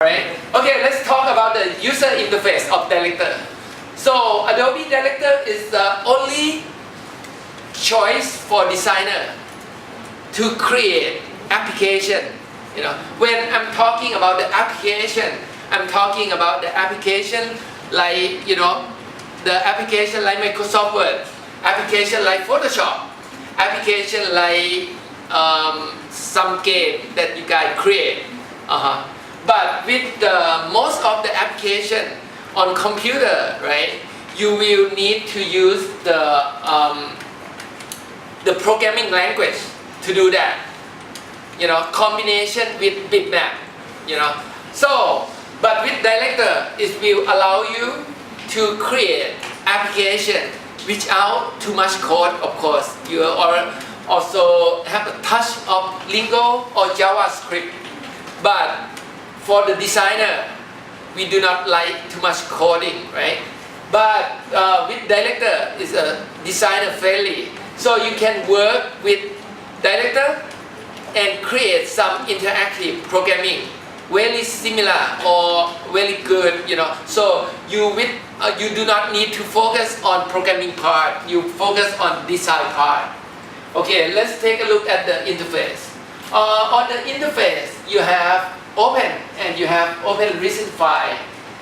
Right? Okay, let's talk about the user interface of Director. So Adobe Director is the only choice for designer to create application. When I'm talking about the application, I'm talking about the application like the application like Microsoft Word, application like Photoshop, application like some game that you guys create. But with most of the application on computer, right, you will need to use the programming language to do that. Combination with bitmap. So, but with Director, it will allow you to create application without too much code. Of course, you also have a touch of Lingo or JavaScript, but for the designer, we do not like too much coding, right? But with Director, it's a designer friendly. So you can work with Director and create some interactive programming, very similar or very good, So you do not need to focus on programming part. You focus on design part. Okay, let's take a look at the interface. On the interface, you have Open and you have Open Recent File.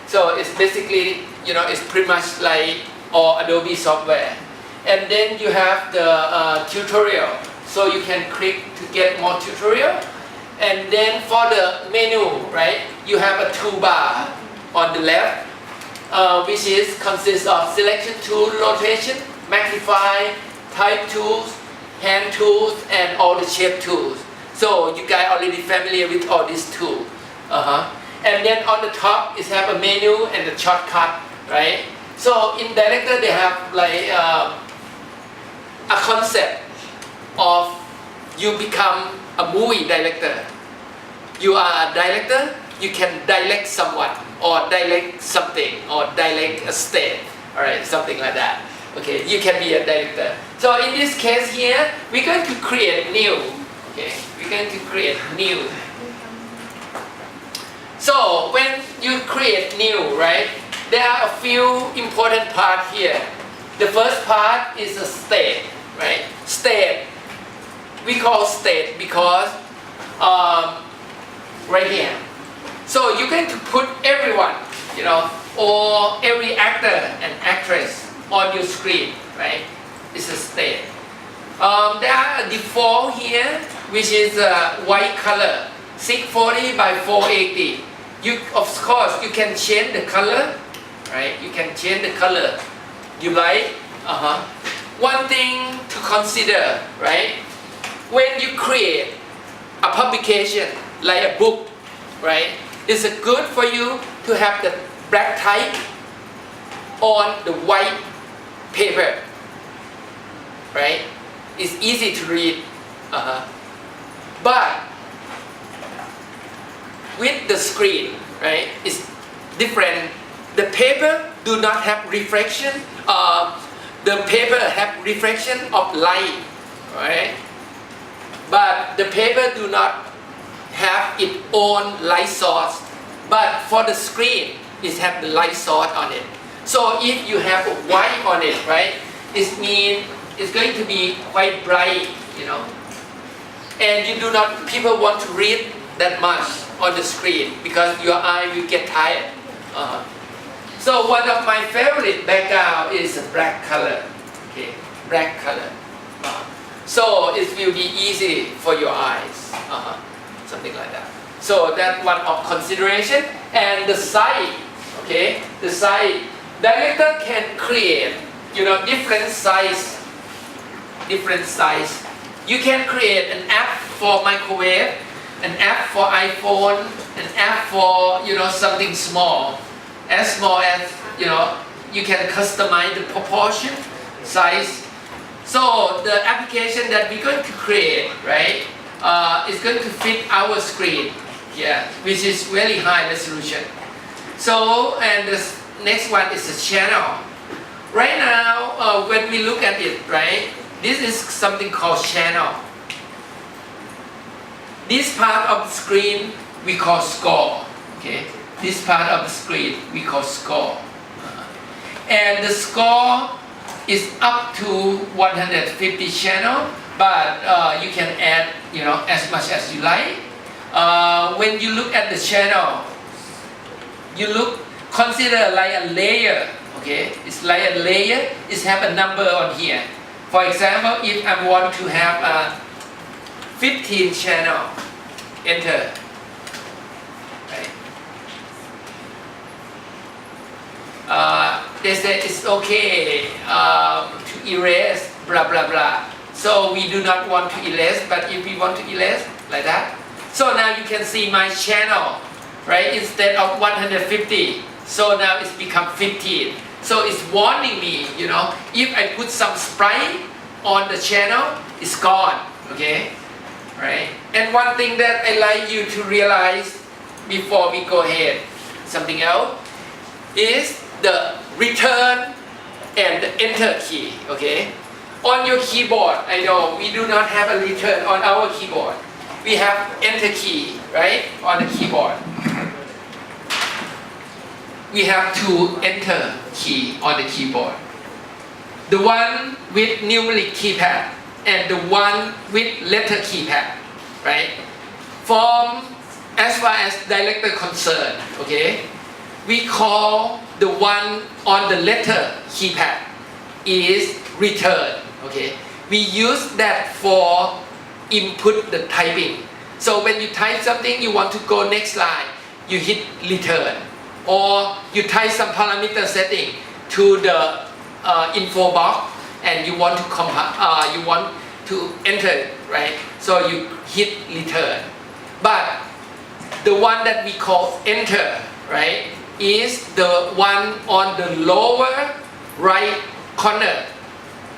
So it's basically, it's pretty much like all Adobe software. And then you have the tutorial. So you can click to get more tutorial. And then for the menu, right, you have a toolbar on the left, which consists of selection tool, rotation, magnify, type tools, hand tools, and all the shape tools. So you guys already familiar with all these tools. And then on the top is have a menu and the shortcut, right? So in Director they have like a concept of you become a movie director. You are a director, you can direct someone or direct something or direct a state, alright, something like that. Okay, you can be a director. So in this case here, we're going to create new. Okay, we're going to create new. So when you create new, right, there are a few important parts here. The first part is a state, right? State. We call state because right here. So you're going to put everyone, or every actor and actress on your screen, right? It's a state. There are a default here, which is white color, 640 by 480. Of course, you can change the color, right? You can change the color you like. One thing to consider, right? When you create a publication like a book, right? It's good for you to have the black type on the white paper, right? It's easy to read. But with the screen, right, it's different. The paper do not have reflection. The paper have reflection of light, right? But the paper do not have its own light source. But for the screen, it have the light source on it. So if you have a white on it, right, it means it's going to be quite bright, And people want to read that much on the screen because your eye will get tired. So one of my favorite background is black color. Okay, black color. So it will be easy for your eyes. Something like that. So that's one of consideration. And the size. Okay, the size. Director can create, different size. Different size. You can create an app for microwave, an app for iPhone, an app for something small, as small as you can customize the proportion, size. So the application that we're going to create, right, is going to fit our screen here, which is very high resolution. So and the next one is the channel. Right now, when we look at it, right, this is something called channel. This part of the screen we call score. Okay, this part of the screen we call score. And the score is up to 150 channel, but you can add, as much as you like. When you look at the channel, consider like a layer. Okay, it's like a layer. It have a number on here. For example, if I want to have a 15 channel, enter. Right. They say it's okay to erase, blah blah blah. So we do not want to erase, but if we want to erase, like that. So now you can see my channel, right? Instead of 150, so now it's become 15. So it's warning me, if I put some sprite on the channel, it's gone, okay? Right? And one thing that I like you to realize before we go ahead, something else, is the return and the enter key, okay? On your keyboard, I know we do not have a return on our keyboard. We have enter key, right, on the keyboard. We have two enter key on the keyboard. The one with numeric keypad and the one with letter keypad, right? As far as director concerned, okay, we call the one on the letter keypad is return, okay? We use that for input the typing. So when you type something, you want to go next line, you hit return. Or you type some parameter setting to the info box and you want to enter it, right? So you hit return. But the one that we call enter, right, is the one on the lower right corner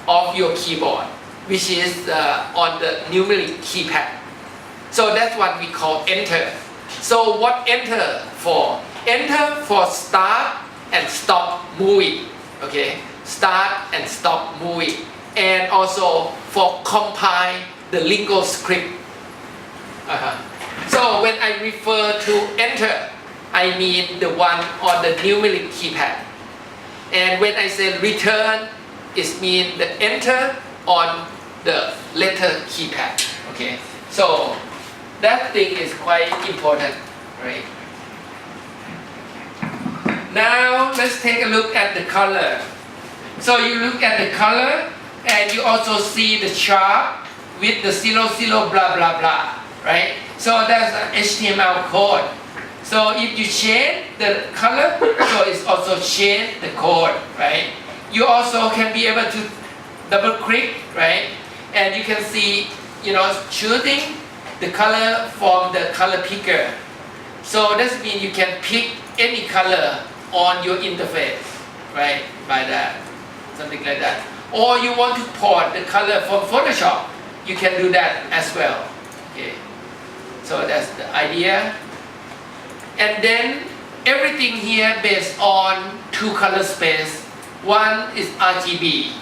of your keyboard, which is on the numeric keypad. So that's what we call enter. So what enter for? Enter for start and stop moving, okay? Start and stop moving. And also for compile the lingo script. So when I refer to enter, I mean the one on the numeric keypad. And when I say return, it means the enter on the letter keypad, okay? So that thing is quite important, right? Now let's take a look at the color. So you look at the color and you also see the chart with the 00 blah blah blah, right? So that's an HTML code. So if you change the color, so it's also change the code, right? You also can be able to double click, right? And you can see, choosing the color from the color picker. So that means you can pick any color on your interface, right? By that, something like that. Or you want to port the color from Photoshop, you can do that as well. Okay. So that's the idea. And then everything here based on two color space. One is RGB,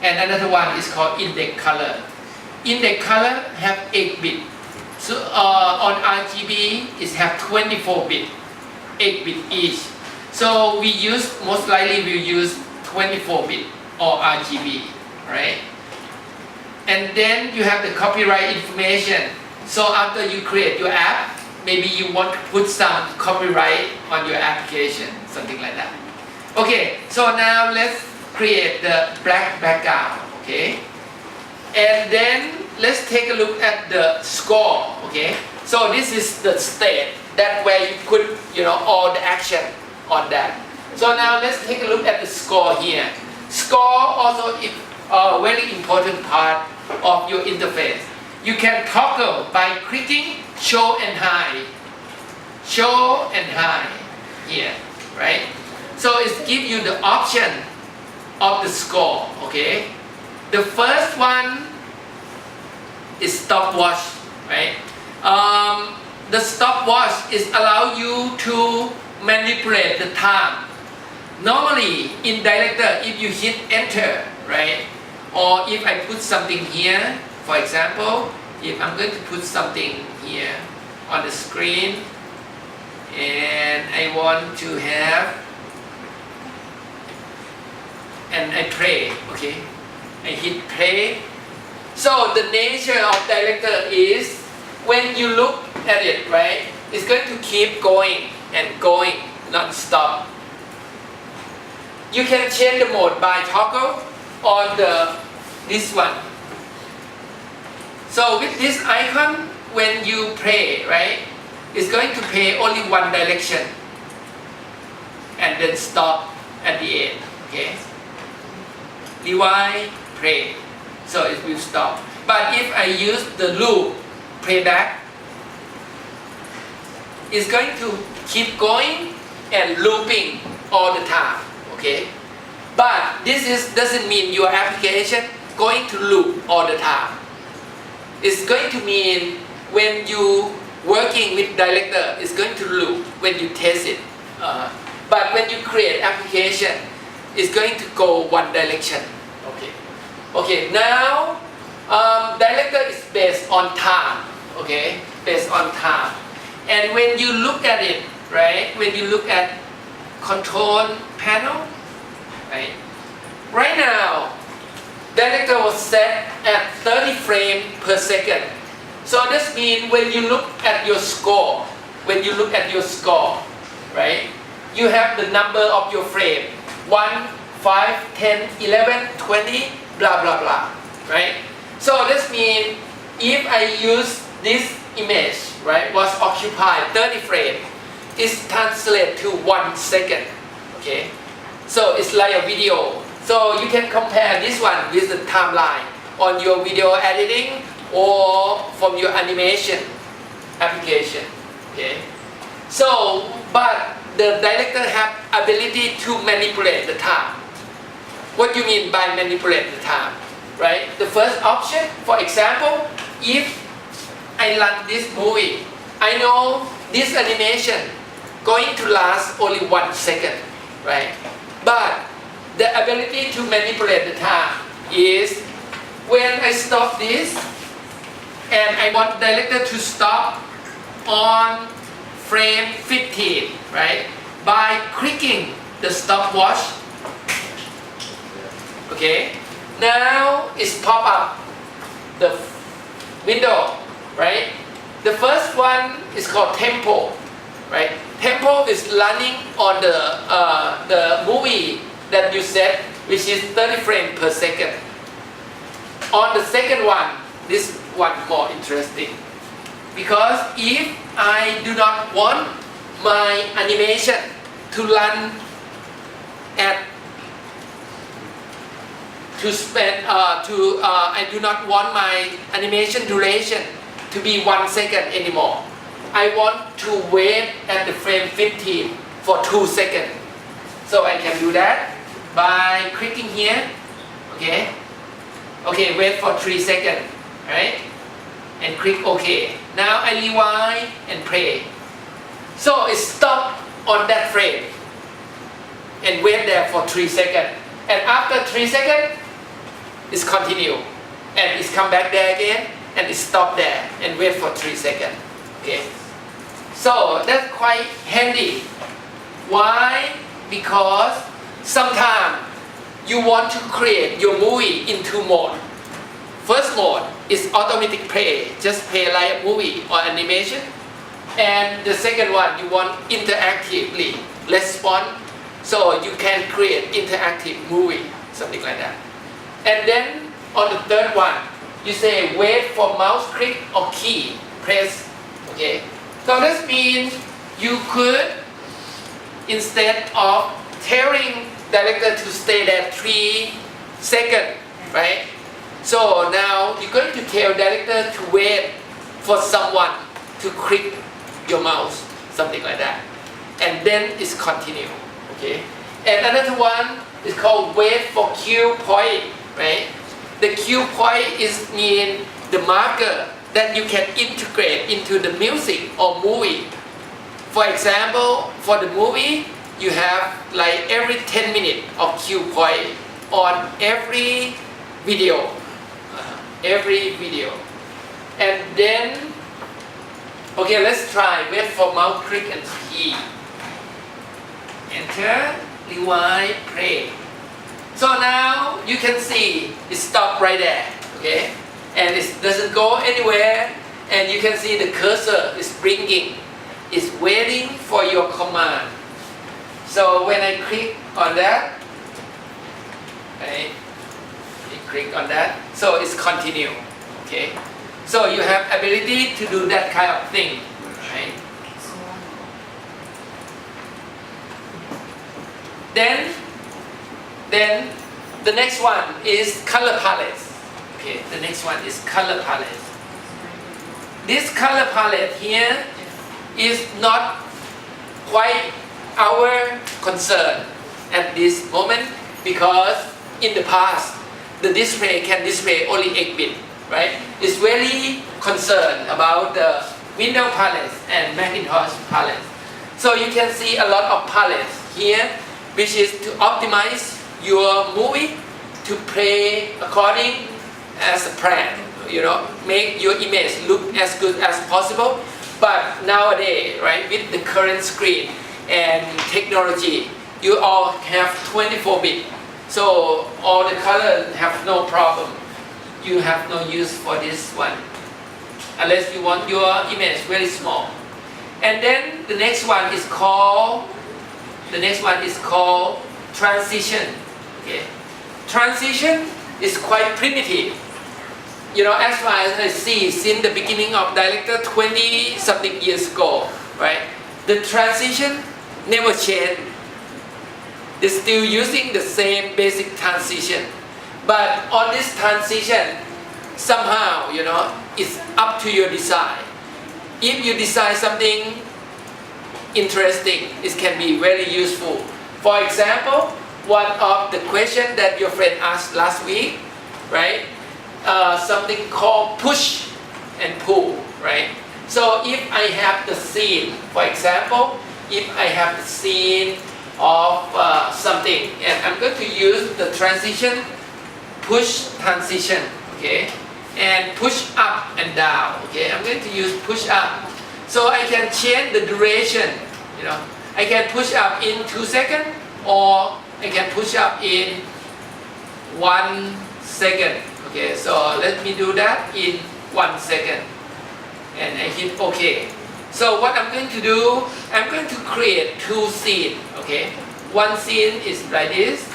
and another one is called index color. Index color have 8 bit. So on RGB it have 24 bit, 8 bit each. So most likely we use 24 bit or RGB, right? And then you have the copyright information. So after you create your app, maybe you want to put some copyright on your application, something like that. Okay, so now let's create the black background, okay? And then let's take a look at the score, okay? So this is the state, that where you put, all the action on that. So now let's take a look at the score here. Score also is a very important part of your interface. You can toggle by clicking show and hide. Show and hide here, right? So it gives you the option of the score, okay? The first one is stopwatch, right? The stopwatch is allow you to manipulate the time. Normally in Director, if you hit enter, right? Or if I put something here, for example, if I'm going to put something here on the screen, and I want to have, and I play, okay, I hit play. So the nature of director is when you look at it, right, it's going to keep going and going non-stop. You can change the mode by toggle on this one. So with this icon, when you play, right, it's going to play only one direction and then stop at the end, okay? Rewind, play, so it will stop. But if I use the loop playback, it's going to keep going and looping all the time, okay? But this doesn't mean your application going to loop all the time. It's going to mean when you working with Director, it's going to loop when you test it. But when you create application, it's going to go one direction. Okay. Okay. Now, Director is based on time. Okay, based on time. And when you look at it, right? When you look at control panel, right? Right now, Director was set at 30 frames per second. So this means when you look at your score, right? You have the number of your frame, 1, 5, 10, 11, 20, blah, blah, blah, right? So this means if I use this image, right, was occupied 30 frames, it's translated to 1 second, okay? So it's like a video. So you can compare this one with the timeline on your video editing or from your animation application, okay? So, but the director have ability to manipulate the time. What do you mean by manipulate the time, right? The first option, for example, if I run this movie, I know this animation going to last only 1 second, right? But the ability to manipulate the time is when I stop this and I want director to stop on frame 15, right? By clicking the stopwatch, okay? Now it's pop up the window, right? The first one is called tempo, right? Tempo is running on the movie that you set, which is 30 frames per second. On the second one, this one more interesting, because if I do not want my animation to run at I do not want my animation duration to be 1 second anymore. I want to wait at the frame 15 for 2 seconds. So I can do that by clicking here, okay? Okay, wait for 3 seconds, right? And click OK. Now I rewind and play. So it stopped on that frame and wait there for 3 seconds. And after 3 seconds, it's continue. And it's come back there again and it stopped there and wait for 3 seconds. Okay. So that's quite handy. Why? Because sometimes you want to create your movie in 2 modes. First mode is automatic play, just play like a movie or animation. And the second one, you want interactively respond, so you can create interactive movie, something like that. And then on the third one, you say wait for mouse click or key press, okay? So this means you could, instead of telling director to stay there 3 seconds, right? So now you're going to tell director to wait for someone to click your mouse, something like that. And then it's continue, okay? And another one is called wait for cue point, right? The cue point is mean the marker that you can integrate into the music or movie. For example, for the movie, you have like every 10 minutes of cue point on every video. And then Okay, let's try. Wait for mouse click and key. Enter, rewind, play. So now you can see it stopped right there. Okay, and it doesn't go anywhere. And you can see the cursor is blinking. It's waiting for your command. So when I click on that, right, you click on that, so it's continue. Okay, so you have ability to do that kind of thing, right? Then the next one is color palette. Okay, the next one is color palette. This color palette here is not quite our concern at this moment, because in the past the display can display only 8-bit, right? It's very concerned about the Windows palettes and Macintosh palettes. So you can see a lot of palettes here, which is to optimize your movie to play according as a plan. You know, make your image look as good as possible. But nowadays, right, with the current screen and technology, you all have 24-bit. So all the colors have no problem. You have no use for this one, unless you want your image very small. And then the next one is called transition. Okay, transition is quite primitive. You know, as far as I see, since the beginning of Director 20-something years ago, right? The transition never changed. They're still using the same basic transition. But on this transition, somehow, you know, it's up to your design. If you design something interesting, it can be very useful. For example, one of the questions that your friend asked last week, right? Something called push and pull, right? So if I have the scene, for example, if I have the scene of something, and I'm going to use the transition, push transition, okay? And push up and down, okay? I'm going to use push up. So I can change the duration, you know. I can push up in 2 seconds, or I can push up in 1 second. Okay, so let me do that in 1 second, and I hit OK. So what I'm going to do, I'm going to create 2 scenes. Okay, one scene is like this.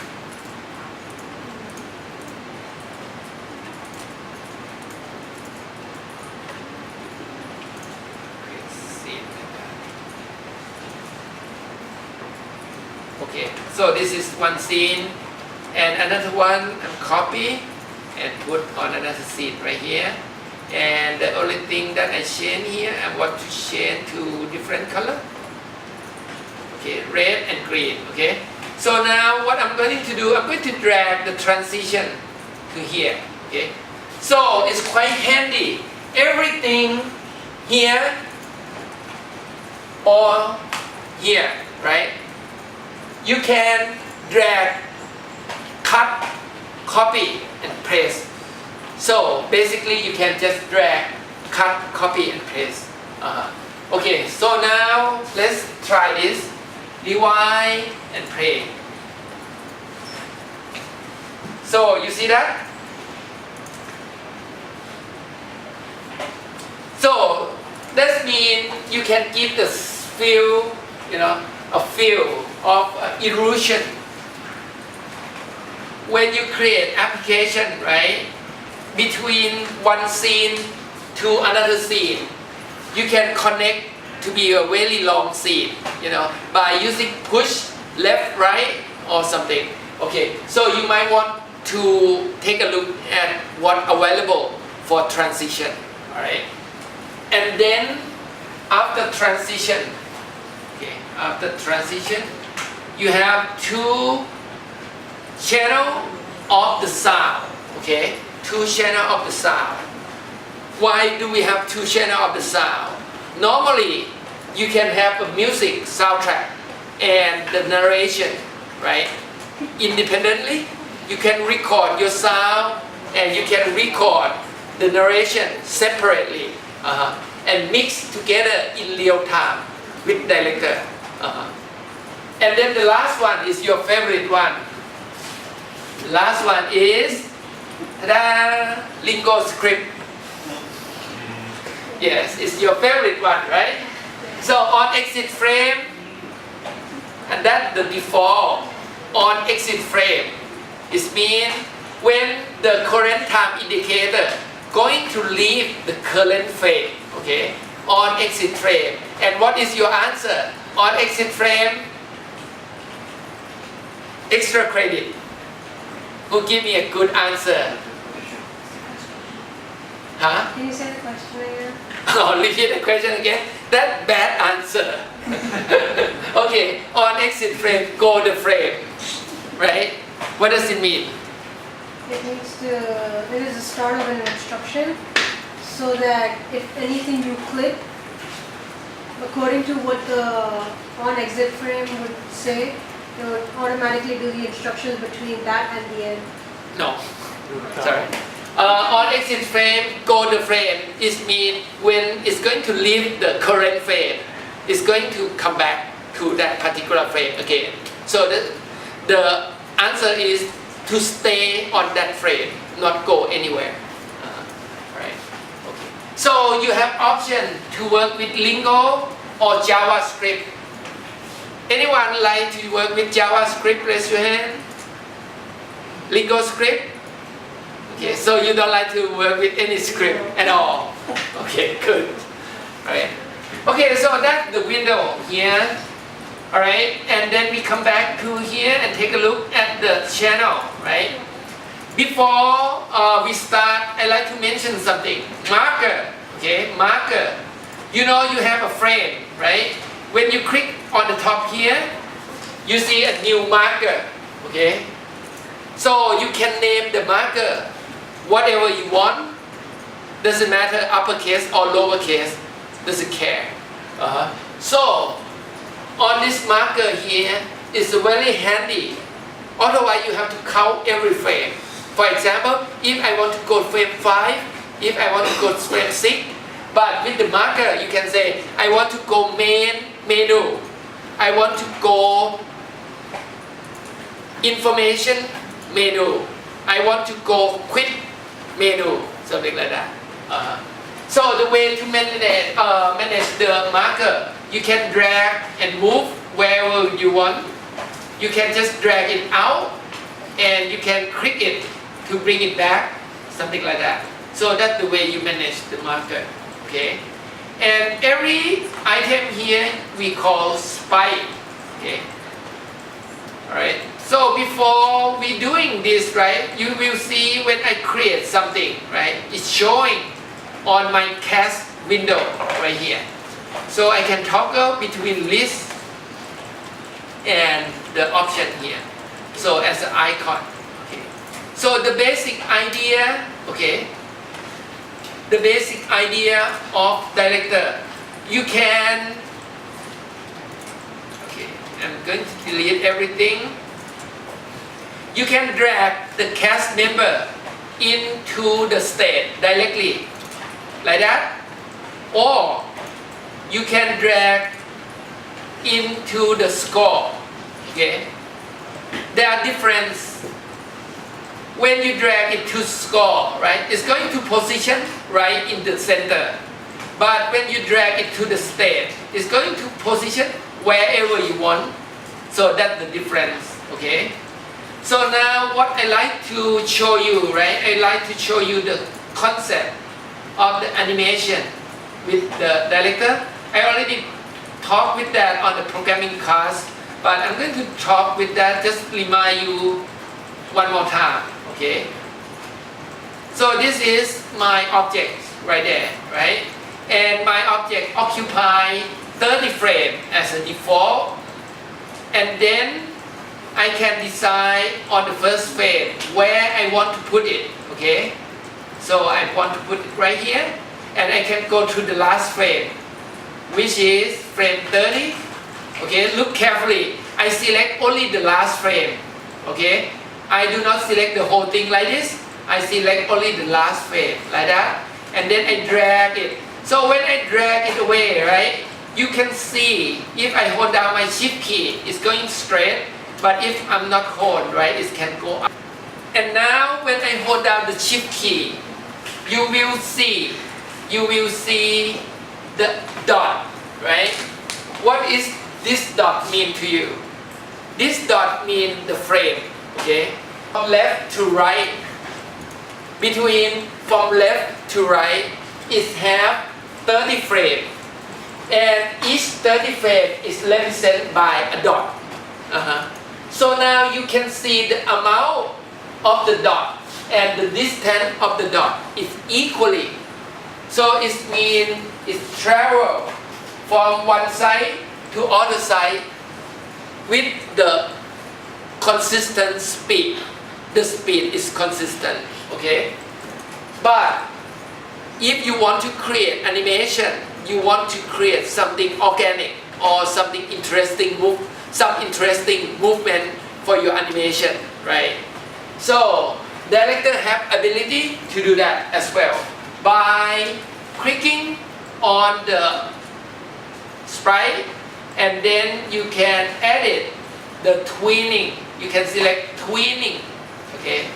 Okay, so this is one scene, and another one I'm copy and put on another scene right here. And the only thing that I change here, I want to change to different color. Okay, red and green. Okay, so now what I'm going to do, I'm going to drag the transition to here. Okay, so it's quite handy. Everything here or here, right? You can drag, cut, copy, and paste. So basically you can just drag, cut, copy, and paste. Okay, so now let's try this. Rewind and play. So you see that? So that means you can give the feel, you know, a feel of illusion. When you create application, right, between one scene to another scene, you can connect to be a very long scene, you know, by using push, left, right, or something. Okay, so you might want to take a look at what available for transition, all right? And then after transition, okay, after transition, you have 2 channels of the sound, okay? 2 channels of the sound. Why do we have 2 channels of the sound? Normally, you can have a music soundtrack and the narration, right? Independently, you can record your sound and you can record the narration separately. and mix together in real time with Director. And then the last one is your favorite one. Last one is Lingo script. Yes, it's your favorite one, right? So on exit frame, and that's the default on exit frame. It means when the current time indicator going to leave the current frame, okay, on exit frame. And what is your answer? On exit frame, extra credit. Who give me a good answer? Huh? Can you say the question again? Oh, repeat the question again. That bad answer. Okay, on exit frame, go the frame, right? What does it mean? It is the start of an instruction, so that if anything you click, according to what the on exit frame would say, it would automatically do the instructions between that and the end. No, sorry. On exit frame, go the frame, it means when it's going to leave the current frame, it's going to come back to that particular frame again. So the answer is to stay on that frame, not go anywhere. Right. Okay. So you have option to work with Lingo or JavaScript. Anyone like to work with JavaScript? Raise your hand. Lingo script? Okay, so you don't like to work with any script at all. Okay, good. Alright. Okay, so that's the window here. Alright, and then we come back to here and take a look at the channel, right? Before we start, I like to mention something. Marker, okay, marker. You know you have a frame, right? When you click on the top here, you see a new marker, okay? So you can name the marker whatever you want. Doesn't matter uppercase or lowercase, doesn't care. So on this marker here is very handy. Otherwise you have to count every frame. For example, if I want to go frame 5, if I want to go frame 6, but with the marker you can say, I want to go main menu, I want to go information menu, I want to go quick menu, something like that. So the way to manage the marker, you can drag and move wherever you want. You can just drag it out and you can click it to bring it back, something like that. So that's the way you manage the marker, okay? And every item here we call spike, okay? Alright, so before we doing this, right, you will see when I create something, right, it's showing on my cast window right here. So I can toggle between list and the option here. So as an icon, okay. So the basic idea, okay, the basic idea of Director, you can, okay, I'm going to delete everything. You can drag the cast member into the state directly, like that, or you can drag into the score, okay? There are differences. When you drag it to score, right, it's going to position right in the center. But when you drag it to the state, it's going to position wherever you want. So that's the difference, okay? So now what I like to show you, right, I like to show you the concept of the animation with the Director. I already talked with that on the programming class, but I'm going to talk with that, just remind you one more time, okay? So this is my object right there, right? And my object occupy 30 frames as a default, and then I can decide on the first frame where I want to put it, okay? So I want to put it right here, and I can go to the last frame, which is frame 30. Okay, look carefully. I select only the last frame, okay? I do not select the whole thing like this. I select only the last frame, like that. And then I drag it. So when I drag it away, right, you can see if I hold down my shift key, it's going straight, but if I'm not hold, right, it can go up. And now when I hold down the shift key, you will see the dot, right? What is this dot mean to you? This dot means the frame, okay? From left to right, from left to right, it have 30 frames. And each 30 frame is represented by a dot. So now you can see the amount of the dot and the distance of the dot is equally. So it means it travel from one side to other side with the consistent speed. The speed is consistent, okay? But if you want to create animation, you want to create something organic or something interesting some interesting movement for your animation, right? So director have ability to do that as well by clicking on the sprite, and then you can edit the twinning. You can select twinning, okay?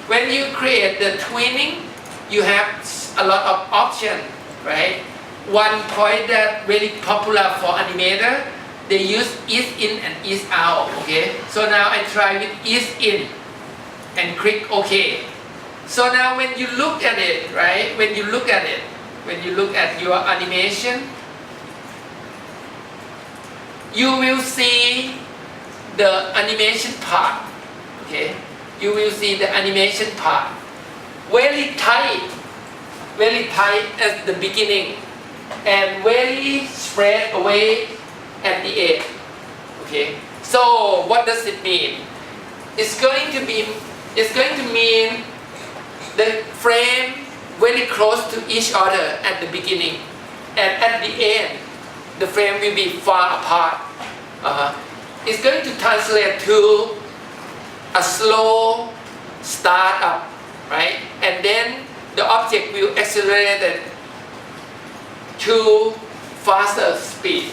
When you create the twinning, you have a lot of options, right? One point that very popular for animator, they use ease in and ease out, okay? So now I try with ease in and click OK. So now when you look at it, right? When you look at your animation, you will see the animation part, okay? You will see the animation part very tight at the beginning and very spread away at the end, okay? So what does it mean? It's going to mean the frame very close to each other at the beginning, and at the end the frame will be far apart. It's going to translate to a slow start up, right? And then the object will accelerate it to faster speed.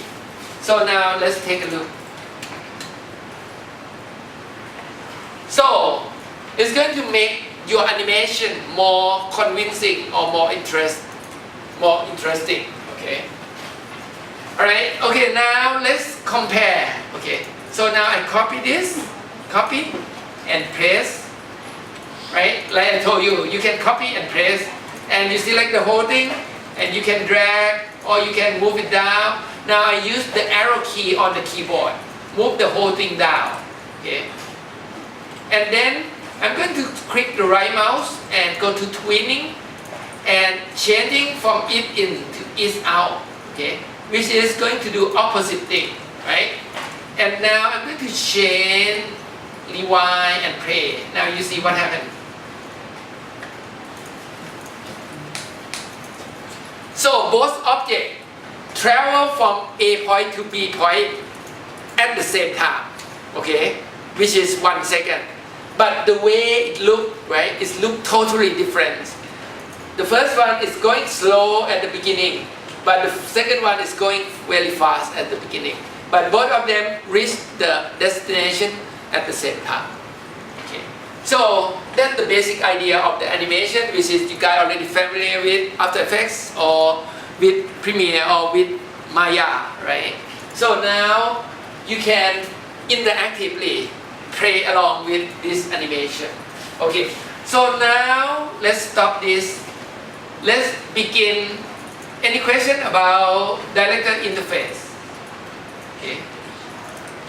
So now let's take a look. So it's going to make your animation more convincing or more interesting, okay? Alright, okay, now let's compare, okay? So now I copy this, copy and paste, right? Like I told you, you can copy and paste, and you select the whole thing, and you can drag or you can move it down. Now I use the arrow key on the keyboard, move the whole thing down, okay? And then I'm going to click the right mouse and go to twinning and changing from it in to it out, okay? Which is going to do opposite thing, right? And now I'm going to change, rewind and play. Now you see what happened. So both objects travel from A point to B point at the same time, okay? Which is 1 second. But the way it look, right, it look totally different. The first one is going slow at the beginning, but the second one is going very fast at the beginning. But both of them reach the destination at the same time. Okay. So that's the basic idea of the animation, which is you guys already familiar with After Effects or with Premiere or with Maya, right? So now you can interactively play along with this animation. Okay, so now let's stop this. Let's begin. Any question about director interface? Okay,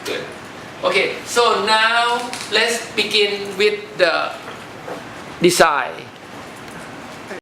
good. Okay, so now let's begin with the design.